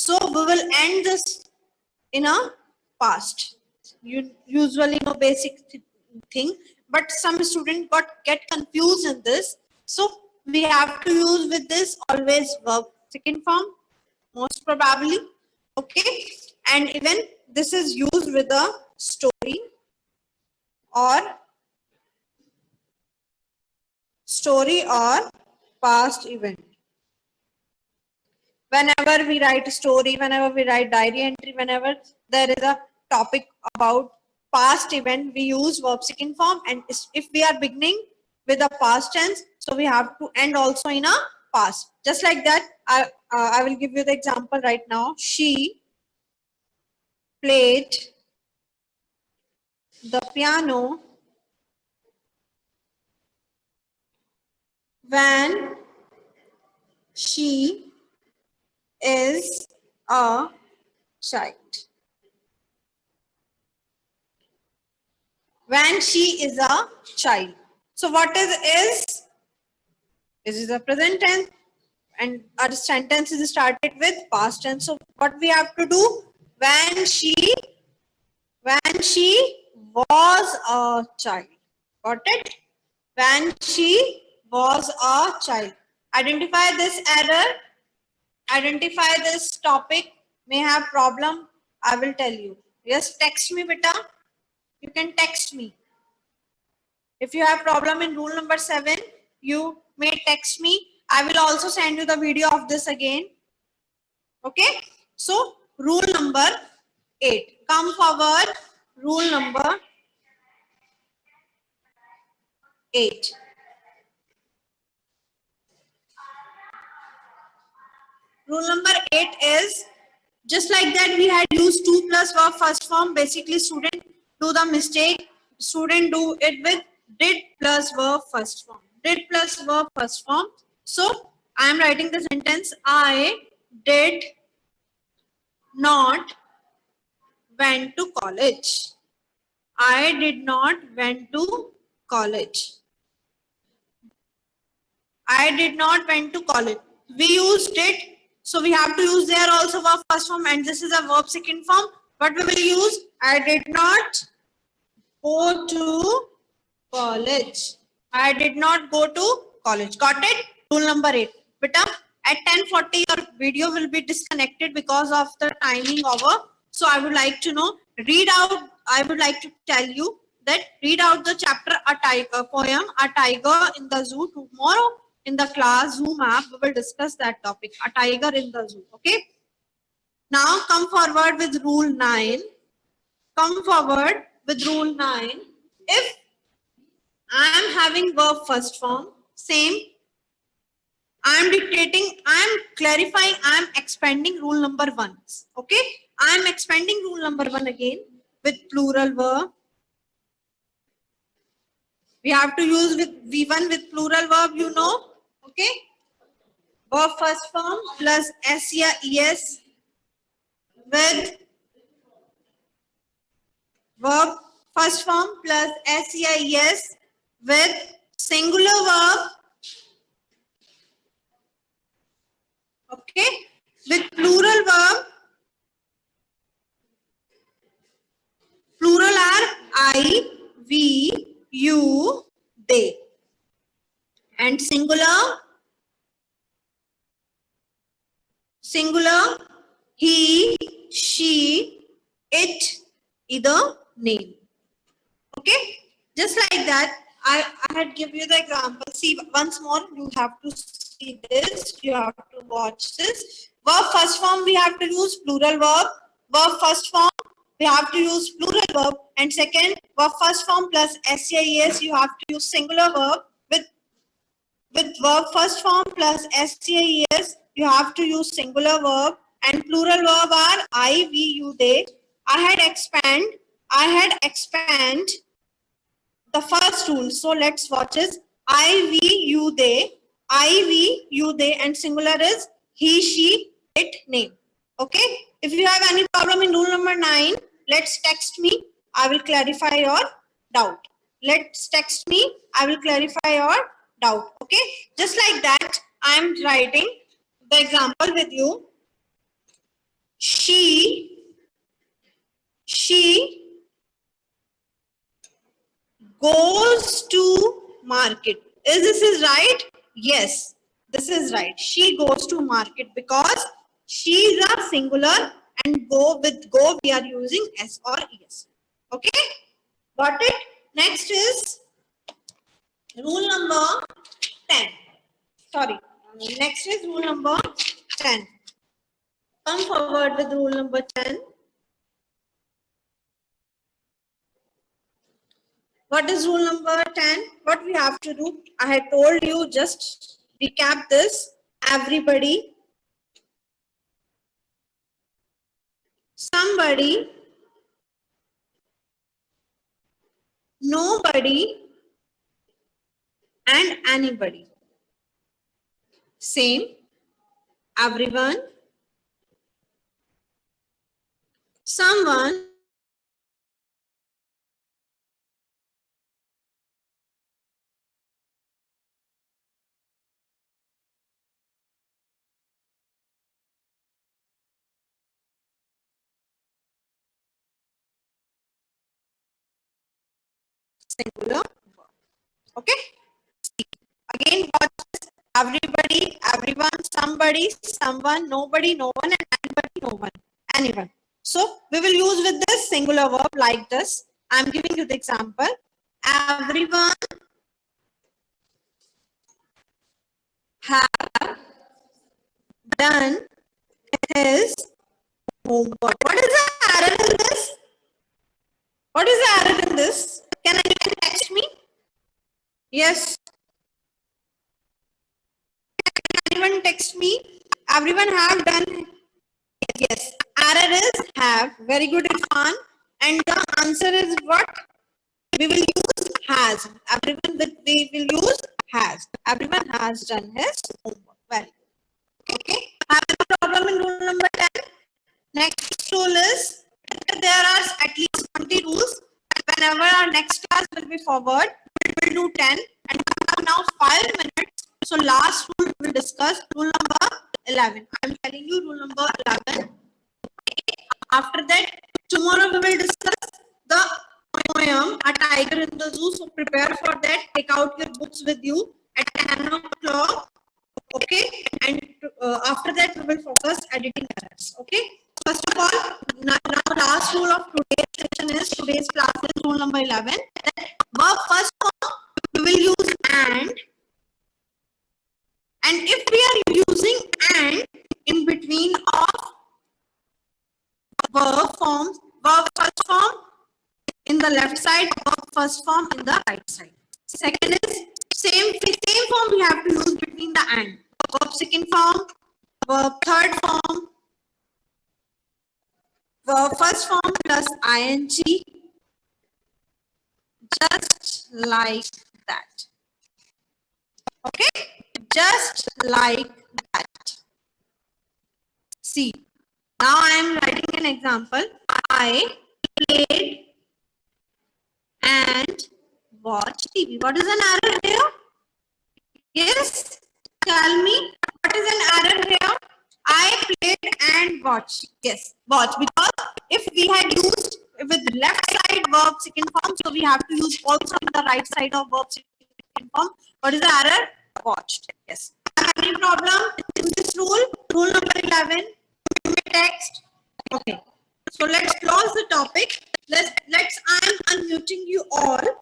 So we will end this in a past. You usually know basic thing, but some students get confused in this. So we have to use with this always verb second form, most probably. Okay, and even this is used with a story or past event. Whenever we write a story, whenever we write diary entry, whenever there is a topic about past event, we use verb second form. And if we are beginning with a past tense, so we have to end also in a past. Just like that, I will give you the example right now. She played the piano when she is a child. When she is a child. So what is? This is the present tense and our sentence is started with past tense. So what we have to do? When she was a child. Got it? When she was a child. Identify this error. Identify this topic may have problem. I will tell you. Yes, text me, beta. You can text me. If you have problem in rule number 7, you may text me. I will also send you the video of this again. Okay. So rule number 8. Come forward. Rule number 8. Rule number 8 is just like that we had used 2 plus verb first form. Basically student do the mistake. Student do it with did plus verb first form. Did plus verb first form. So I am writing the sentence. I did not went to college. I did not went to college. I did not went to college. We used did. So we have to use there also verb first form and this is a verb second form. But we will use I did not go to college. I did not go to college. Got it? Rule number 8. Beta, at 10:40 your video will be disconnected because of the timing over. So I would like to know, read out, I would like to tell you that read out the chapter A Tiger poem, A Tiger in the Zoo. Tomorrow in the class Zoom app, we will discuss that topic, A Tiger in the Zoo. Okay. Now come forward with rule 9. Come forward with rule 9. If I am having verb first form, same. I am dictating, I am clarifying, I am expanding rule number 1. Okay. I am expanding rule number 1 again with plural verb. We have to use with V1 with plural verb, you know. Okay. Verb first form plus S या ES with verb first form plus S या ES with singular verb. Okay. With plural verb. Plural are I, we, you, they. And singular he, she, it, either name. Okay. Just like that, I had give you the example. See, once more, you have to see this. You have to watch this. Verb first form, we have to use plural verb. Verb first form, we have to use plural verb. And second, verb first form plus SCIS, you have to use singular verb. With verb first form plus SCIS, you have to use singular verb. And plural verb are I, we, you, they. I had expand the first rule. So let's watch this. I, we, you, they. I, we, you, they. And singular is he, she, it, name. Okay. If you have any problem in rule number 9, let's text me. I will clarify your doubt. Let's text me. I will clarify your doubt. Okay. Just like that, I am writing the example with you. goes to market. Is this right? Yes, this is right. She goes to market because she is a singular, and go, with go we are using S or ES. Okay, got it? Next is rule number 10. Sorry, next is rule number 10. Come forward with rule number 10. What is rule number 10? What we have to do? I had told you, just recap this. Everybody, somebody, nobody, and anybody. Same. Everyone, someone, singular. Okay. Again, watch this. Everybody, everyone, somebody, someone, nobody, no one, and anybody, no one, anyone. So we will use with this singular verb like this. I'm giving you the example. Everyone have done his homework. What is the error in this? What is the error in this? Can anyone text me? Yes. Can anyone text me? Everyone have done. Yes. Error is have. Very good, Irfan. And the answer is what? We will use has. Everyone with we will use has. Everyone has done his homework. Well, okay. Have any problem in rule number 10? Next rule is there are at least 20 rules. Whenever our next class will be forward, we will do 10. And we have now 5 minutes. So last rule we will discuss rule number 11. I am telling you rule number 11. After that, tomorrow we will discuss the poem A Tiger in the Zoo. So prepare for that. Take out your books with you at 10 o'clock. Okay. And after that, we will focus editing errors. Okay. First of all, now last rule of today's session is, today's class is rule number 11. Verb first form, we will use and. And if we are using and in between of verb forms, verb first form in the left side, verb first form in the right side. Second is same form we have to use between the and. Verb second form, verb third form, verb first form plus ing, just like that. Okay, just like that. See, now I am writing an example. I played and watched TV. What is an error here? Yes, tell me, what is an error here? I played and watched. Yes, watch, because if we had used with left side verb second form, so we have to use also on the right side of verb second form. What is the error? Watched. Yes. Any problem in this rule? Rule number 11. Text. Okay. So let's close the topic. I am unmuting you all.